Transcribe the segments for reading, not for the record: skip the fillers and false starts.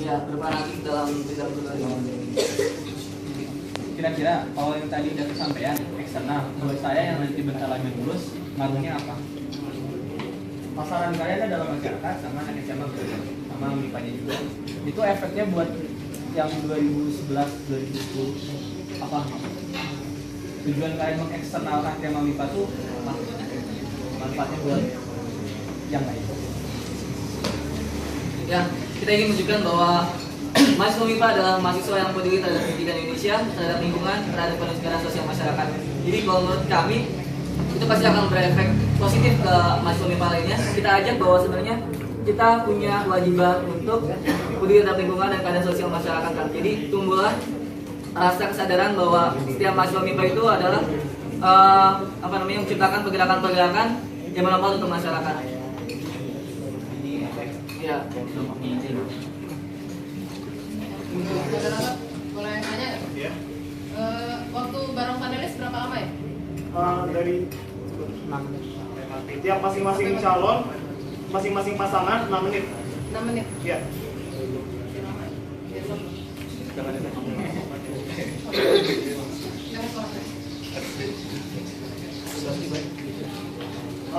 ya berperan aktif dalam bidang penelitian. Kira-kira kalau yang tadi udah kesampaian eksternal, buat saya yang nanti bentar lagi lulus, ngaruhnya apa? Pasaran kalian adalah masyarakat sama anak SMA sama MIPA-nya juga. Itu efeknya buat yang 2011, 2010 apa? Tujuan kalian mengeksternalkan tema MIPA itu apa? Manfaatnya buat yang lain. Ya, kita ingin menunjukkan bahwa mahasiswa MIPA adalah mahasiswa yang peduli terhadap pendidikan Indonesia, terhadap lingkungan, terhadap pendidikan sosial masyarakat. Jadi kalau menurut kami itu pasti akan berefek positif ke mahasiswa MIPA lainnya. Kita ajak bahwa sebenarnya kita punya kewajiban untuk peduli terhadap lingkungan dan keadaan sosial masyarakat kan. Jadi tumbuhlah rasa kesadaran bahwa setiap mahasiswa MIPA itu adalah menciptakan pergerakan-pergerakan yang bermanfaat untuk masyarakat. Ya. Boleh tanya nggak? Iya. Waktu bareng panelis berapa lama ya? Dari tiap masing-masing calon, masing-masing pasangan 6 menit. 6 menit. Iya.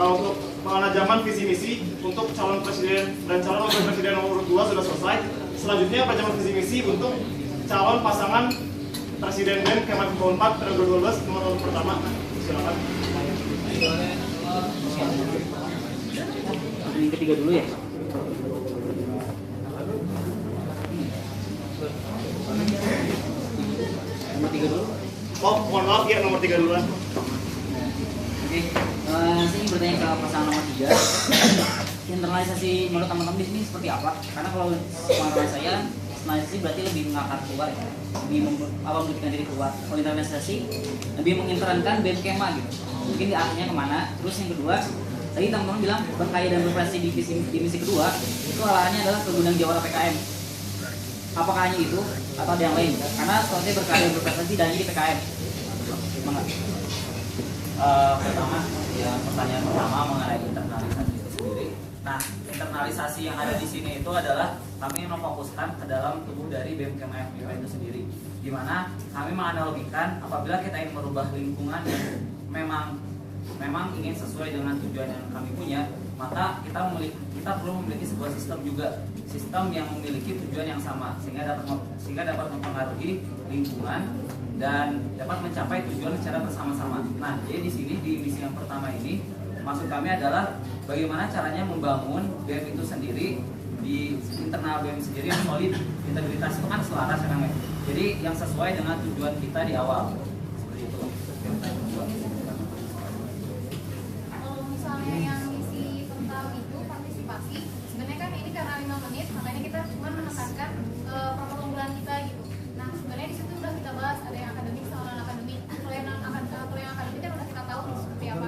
Untuk pengenajaman visi misi untuk calon presiden dan calon wakil presiden nomor 2 sudah selesai. Selanjutnya pengenajaman visi misi untuk calon pasangan presiden BEM Kementerian 4 periode 2012 nomor pertama. Silakan. Yang ketiga dulu ya. Nomor 3 dulu. Oh, mohon maaf ya, nomor 3 dulu. Oke, saya ingin bertanya ke pasangan nomor 3. Internalisasi menurut teman-teman di sini seperti apa? Karena kalau pengalaman saya, internalisasi berarti lebih mengakar keluar ya, lebih membuktikan diri keluar. Kalau internalisasi lebih menginternkan BEM Kema gitu. Mungkin arahnya kemana? Terus yang kedua, tadi teman-teman bilang berkarya dan berprestasi di misi kedua itu arahnya adalah ke gudang jawara PKM. Apakah hanya itu atau ada yang lain? Karena setelahnya berkarya dan berprestasi dan di PKM. Semangat. Pertama, ya pertanyaan pertama mengenai internalisasi itu sendiri. Nah, internalisasi yang ada di sini itu adalah kami memfokuskan ke dalam tubuh dari BEM Kema FMIPA itu sendiri, di mana kami menganalogikan apabila kita ingin merubah lingkungan yang memang ingin sesuai dengan tujuan yang kami punya, maka kita perlu memiliki sebuah sistem juga, sistem yang memiliki tujuan yang sama sehingga dapat mempengaruhi lingkungan dan dapat mencapai tujuan secara bersama-sama. Nah, jadi di sini di misi yang pertama ini maksud kami adalah bagaimana caranya membangun BEM itu sendiri di internal BEM sendiri yang solid, integritas itu kan selaras kan, jadi yang sesuai dengan tujuan kita di awal. Seperti itu. Kalau misalnya yang isi tentang itu partisipasi, sebenarnya kan ini karena 5 menit, makanya kita cuma menekankan program unggulan kita gitu. Nah, sebenarnya di situ udah kita bahas ada yang akademik sama non akademik. Kalau yang akademik kan udah kita tahu seperti apa.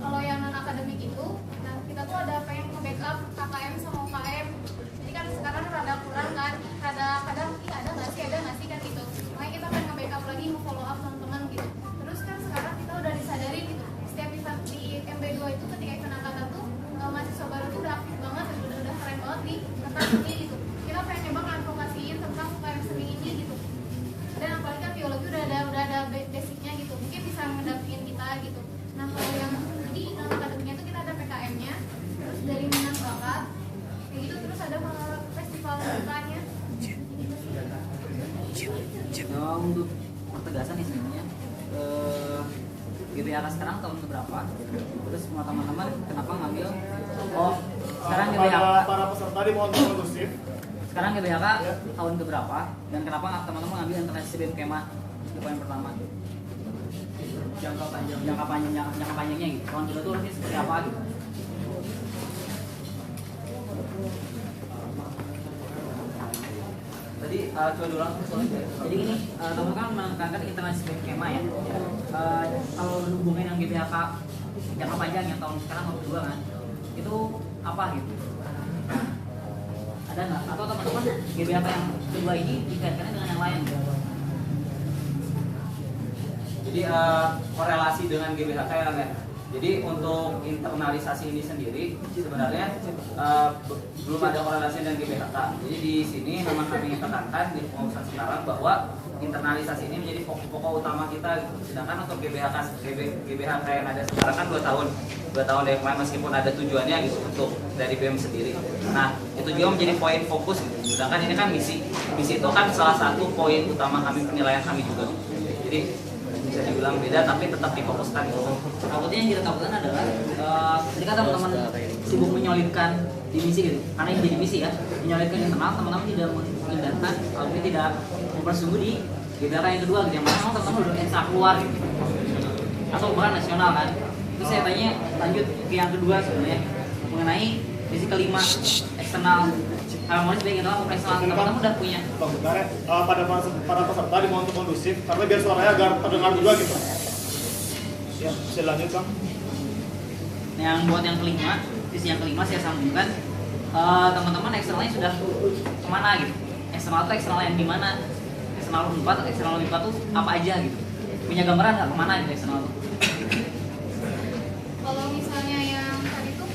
Kalau yang non akademik itu, nah kita tuh ada pengen nge-backup KKM sama UKM. Jadi kan sekarang rada kurang kan, kadang ada nggak sih kan gitu. Makanya kita pengen nge-backup lagi, nge-follow up teman-teman gitu. Terus kan sekarang kita udah disadari gitu, setiap event di MB2 itu ketika event angkatan tuh mahasiswa baru tuh udah aktif banget, udah keren banget di tentang seni gitu. Kita pengen coba ngadvokasiin tentang UKM seni ini gitu. Dan apalagi kan biologi udah ada basicnya gitu, mungkin bisa ngedampingin kita gitu. Nah kalau yang di non akademiknya itu kita ada PKM-nya, terus dari minat bakat kayak gitu, terus ada festival mukanya. Nah, untuk ketegasan nih sebenarnya GBHK sekarang tahun berapa? Terus semua teman-teman kenapa ngambil? Oh, sekarang GBHK. Para peserta dimohon kondusif. Sekarang GBHK tahun keberapa? Dan kenapa teman-teman ngambil internalisasi BEM Kema di poin pertama? Jangka Panjangnya gitu. Tahun kedua tuh harusnya seperti apa gitu? Tadi coba ulang soalnya. Jadi gini, teman-teman kan menekankan internalisasi BEM Kema ya. Kalau hubungan yang GBHK jangka panjang yang tahun sekarang tahun kedua kan, itu apa gitu? Ada nggak? Atau teman-teman GBHK yang kedua ini dikaitkannya dengan yang lain gitu? Jadi korelasi dengan GBHK ya, Jadi untuk internalisasi ini sendiri sebenarnya belum ada korelasi dengan GBHK. Jadi di sini memang kami tekankan di pengurusan sekarang bahwa internalisasi ini menjadi pokok utama kita. Sedangkan untuk GBHK yang ada sekarang kan 2 tahun dari kemarin, meskipun ada tujuannya gitu untuk dari BEM sendiri. Nah itu juga menjadi poin fokus gitu. Sedangkan ini kan misi itu kan salah satu poin utama kami, penilaian kami juga. Jadi bisa dibilang beda tapi tetap difokuskan gitu. Takutnya yang kita takutkan adalah ketika teman-teman sibuk menyolidkan di misi gitu, karena ini jadi misi ya, menyolidkan internal, teman-teman tidak mengindahkan, kalau ini tidak mempersungguh di GBHK yang kedua gitu, yang mana memang teman-teman udah ekstra keluar gitu, atau bahkan nasional kan. Terus saya tanya lanjut ke yang kedua sebenarnya mengenai misi kelima eksternal harmonis baik internal maupun eksternal, teman-teman udah punya. Bang, bentar ya. Para peserta dimohon untuk kondusif karena biar suaranya agar terdengar juga gitu. Ya, bisa lanjut Bang. Nah, yang buat yang kelima, sisi yang kelima saya sambungkan, teman-teman eksternalnya sudah kemana gitu? Eksternal itu eksternal yang di mana? Eksternal 4 atau eksternal 5 tuh apa aja gitu? Punya gambaran nggak kemana gitu eksternal tuh? Kalau misalnya yang tadi tuh,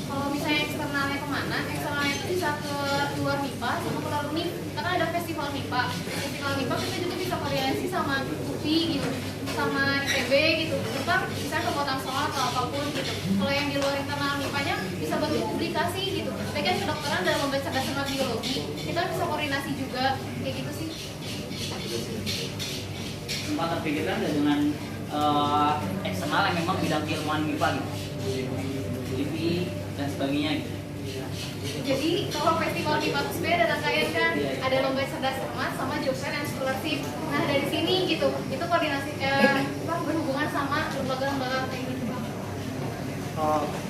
kalau misalnya eksternalnya kemana? Eksternalnya itu bisa ke luar MIPA sama ke luar UNIF, karena ada festival MIPA. Festival MIPA kita juga bisa koordinasi sama UPI gitu, sama ITB gitu, tentang bisa ke kota Solo atau apapun gitu. Kalau yang di luar internal MIPA-nya bisa bantu publikasi gitu. Baik kan kedokteran dalam membaca dasar biologi, kita bisa koordinasi juga kayak gitu sih. Sempat terpikirkan dengan eksternal yang memang bidang keilmuan MIPA gitu, LIPI dan sebagainya gitu. Jadi kalau festival MIPA itu sebenarnya ada rangkaian kan, ada lomba cerdas cermat sama job fair and scholarship. Nah dari sini gitu, itu koordinasi berhubungan sama lembaga-lembaga kayak gitu Bang.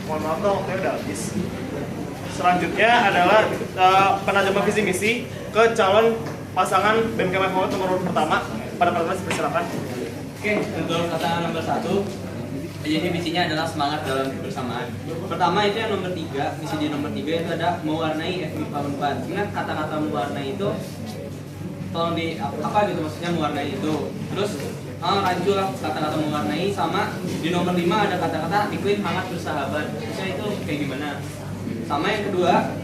Mohon maaf dong, saya udah habis. Selanjutnya adalah penajaman visi misi ke calon pasangan BEM Kemhan nomor pertama. Pada pertama silakan. Oke, untuk kata nomor 1, jadi misinya adalah semangat dalam kebersamaan. Pertama itu yang nomor 3, misi di nomor 3 itu ada mewarnai FMIPA Unpad. Ingat kata-kata mewarnai itu, tolong di apa gitu maksudnya mewarnai itu. Terus lanjut lah kata-kata mewarnai, sama di nomor 5 ada kata-kata iklim hangat bersahabat. Maksudnya itu kayak gimana? Sama yang kedua,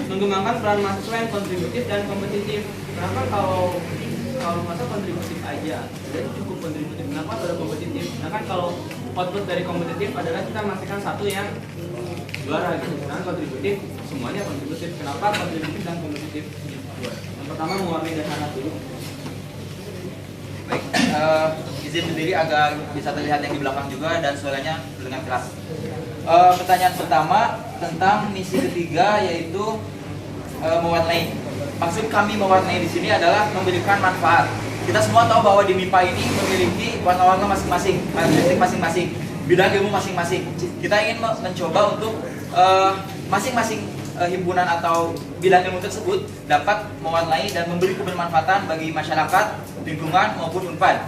mengembangkan peran mahasiswa yang kontributif dan kompetitif. Kenapa kalau masa kontributif aja, jadi cukup kontributif. Kenapa ada kompetitif? Nah kan kalau output dari kompetitif adalah kita memastikan satu yang juara gitu. Nah kontributif semuanya kontributif. Kenapa kontributif dan kompetitif? Yang pertama mewarnai dan hangat dulu. Baik, izin berdiri agak bisa terlihat yang di belakang juga dan suaranya dengan keras. Pertanyaan pertama tentang misi ketiga yaitu mewarnai. Maksud kami mewarnai di sini adalah memberikan manfaat. Kita semua tahu bahwa di MIPA ini memiliki warna-warna masing-masing, karakteristik masing-masing, bidang ilmu masing-masing. Kita ingin mencoba untuk masing-masing himpunan atau bidang ilmu tersebut dapat mewarnai dan memberi kebermanfaatan bagi masyarakat, lingkungan maupun Unpad.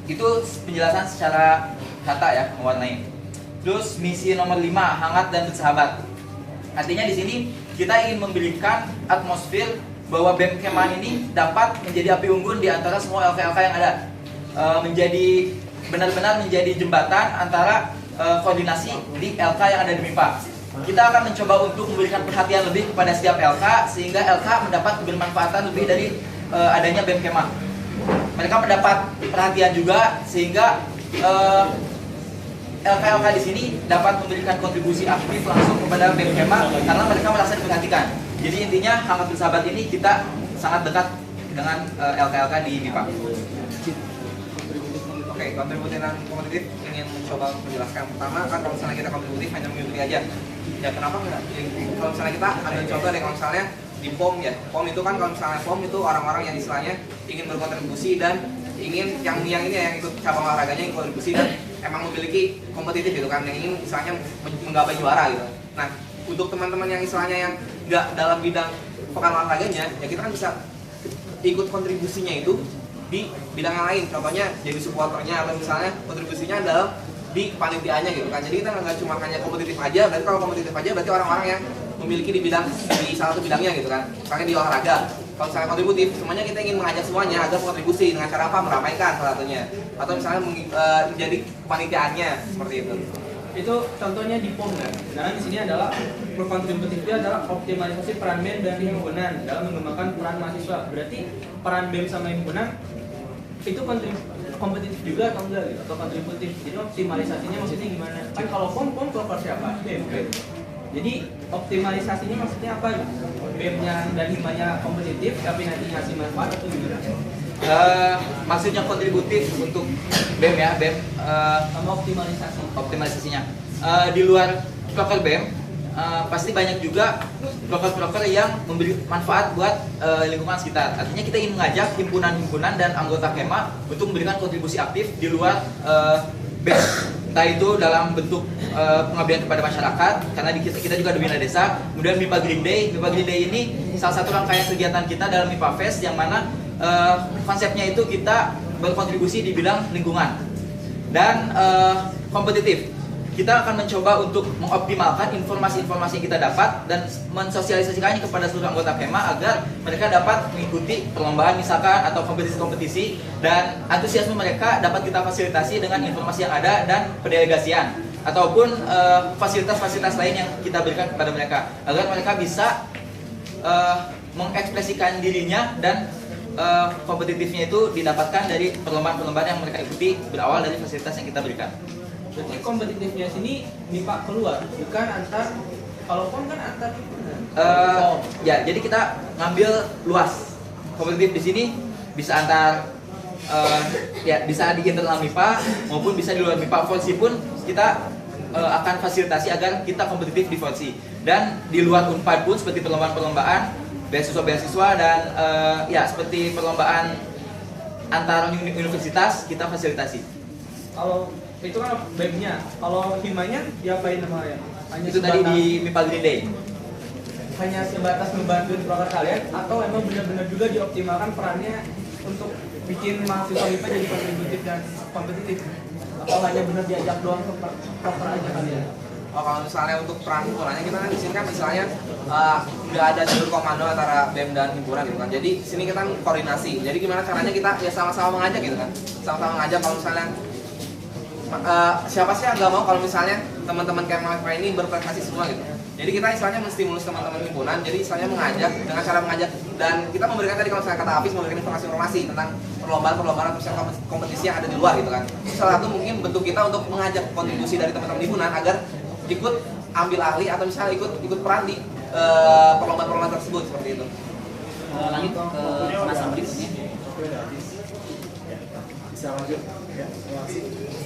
Itu penjelasan secara kata ya, mewarnai. Terus misi nomor 5, hangat dan bersahabat. Artinya di sini kita ingin memberikan atmosfer bahwa BEM Kemhan ini dapat menjadi api unggun di antara semua LK-LK yang ada, menjadi benar-benar menjadi jembatan antara koordinasi di LK yang ada di MIPA. Kita akan mencoba untuk memberikan perhatian lebih kepada setiap LK sehingga LK mendapat kebermanfaatan lebih dari adanya BEM Kemhan. Mereka mendapat perhatian juga sehingga LK-LK di sini dapat memberikan kontribusi aktif langsung kepada BEM Kemhan karena mereka merasa diperhatikan. Jadi intinya hangat bersahabat ini kita sangat dekat dengan LK-LK di MIPA. Oke, kontributif dan kompetitif ingin mencoba menjelaskan. Pertama kan kalau misalnya kita kontributif hanya mengikuti aja. Ya kenapa enggak? Kalau misalnya kita ambil contoh deh, kalau misalnya di POM ya. POM itu kan kalau misalnya POM itu orang-orang yang istilahnya ingin berkontribusi dan ingin yang ini ya, yang ikut cabang olahraganya yang kontribusi dan emang memiliki kompetitif gitu kan, yang ingin misalnya menggapai juara gitu. Nah, untuk teman-teman yang istilahnya yang nggak dalam bidang pekan olahraganya, ya kita kan bisa ikut kontribusinya itu di bidang yang lain. Contohnya jadi supporternya atau misalnya kontribusinya dalam di kepanitiaannya gitu kan. Jadi kita nggak cuma hanya kompetitif aja. Berarti kalau kompetitif aja berarti orang-orang yang memiliki di salah satu bidangnya gitu kan. Misalnya di olahraga, kalau misalnya kontributif, semuanya kita ingin mengajak semuanya agar kontribusi dengan cara apa? Meramaikan salah satunya, atau misalnya menjadi kepanitiaannya seperti itu. Itu contohnya di POM kan. Nah di sini adalah berkontributifnya adalah optimalisasi peran BEM dan himpunan dalam mengembangkan peran mahasiswa. Berarti peran BEM sama himpunan itu kompetitif juga atau enggak gitu, atau kontributif. Jadi optimalisasinya maksudnya gimana? Kan kalau POM proper siapa? BEM. Jadi optimalisasinya maksudnya apa? BEM-nya dan himanya kompetitif tapi nanti ngasih manfaat atau gimana? Maksudnya kontributif untuk BEM ya, BEM Sama optimalisasinya. Di luar proker BEM, pasti banyak juga proker-proker yang memberi manfaat buat lingkungan sekitar. Artinya kita ingin mengajak himpunan-himpunan dan anggota Kema untuk memberikan kontribusi aktif di luar BEM. Entah itu dalam bentuk pengabdian kepada masyarakat, karena kita juga ada Bina Desa. Kemudian MIPA Green Day. MIPA Green Day ini salah satu rangkaian kegiatan kita dalam MIPA Fest, yang mana konsepnya itu kita berkontribusi di bidang lingkungan. Dan kompetitif, kita akan mencoba untuk mengoptimalkan informasi-informasi yang kita dapat dan mensosialisasikannya kepada seluruh anggota Kema agar mereka dapat mengikuti perlombaan misalkan atau kompetisi-kompetisi, dan antusiasme mereka dapat kita fasilitasi dengan informasi yang ada dan pendelegasian ataupun fasilitas-fasilitas lain yang kita berikan kepada mereka agar mereka bisa mengekspresikan dirinya, dan kompetitifnya itu didapatkan dari perlombaan-perlombaan yang mereka ikuti berawal dari fasilitas yang kita berikan. Berarti kompetitifnya sini MIPA keluar, bukan antar. Kalau POM kan antar himpunan. Ya, jadi kita ngambil luas. Kompetitif di sini bisa antar ya bisa di internal MIPA maupun bisa di luar MIPA. Fonsi pun kita akan fasilitasi agar kita kompetitif di Fonsi. Dan di luar Unpad pun seperti perlombaan-perlombaan beasiswa dan ya seperti perlombaan antar universitas kita fasilitasi. Kalau itu kan BEM-nya, kalau himanya diapain namanya? Hanya Itu tadi di MIPA Green Day. Hanya sebatas membantu proker kalian, atau emang benar-benar juga dioptimalkan perannya untuk bikin mahasiswa MIPA jadi kontributif dan kompetitif? Atau hanya benar diajak doang ke proker aja kalian? Oh, kalau misalnya untuk peran himpunannya, kita kan di sini kan misalnya nggak ada jalur komando antara BEM dan himpunan gitu kan. Jadi di sini kita koordinasi. Jadi gimana caranya kita ya sama-sama mengajak gitu kan. Sama-sama mengajak. Kalau misalnya siapa sih yang nggak mau kalau misalnya teman-teman Kema ini berprestasi semua gitu. Jadi kita istilahnya menstimulus teman-teman himpunan. Jadi istilahnya mengajak dengan cara mengajak, dan kita memberikan tadi kalau misalnya kata Hafiz memberikan informasi-informasi tentang perlombaan-perlombaan atau misalnya kompetisi yang ada di luar gitu kan. Salah satu mungkin bentuk kita untuk mengajak kontribusi dari teman-teman himpunan agar ikut ambil ahli atau misalnya ikut peran di perlombaan-perlombaan tersebut seperti itu. Lanjut ke penasaran berikutnya. Bisa lanjut. Ya, terima kasih.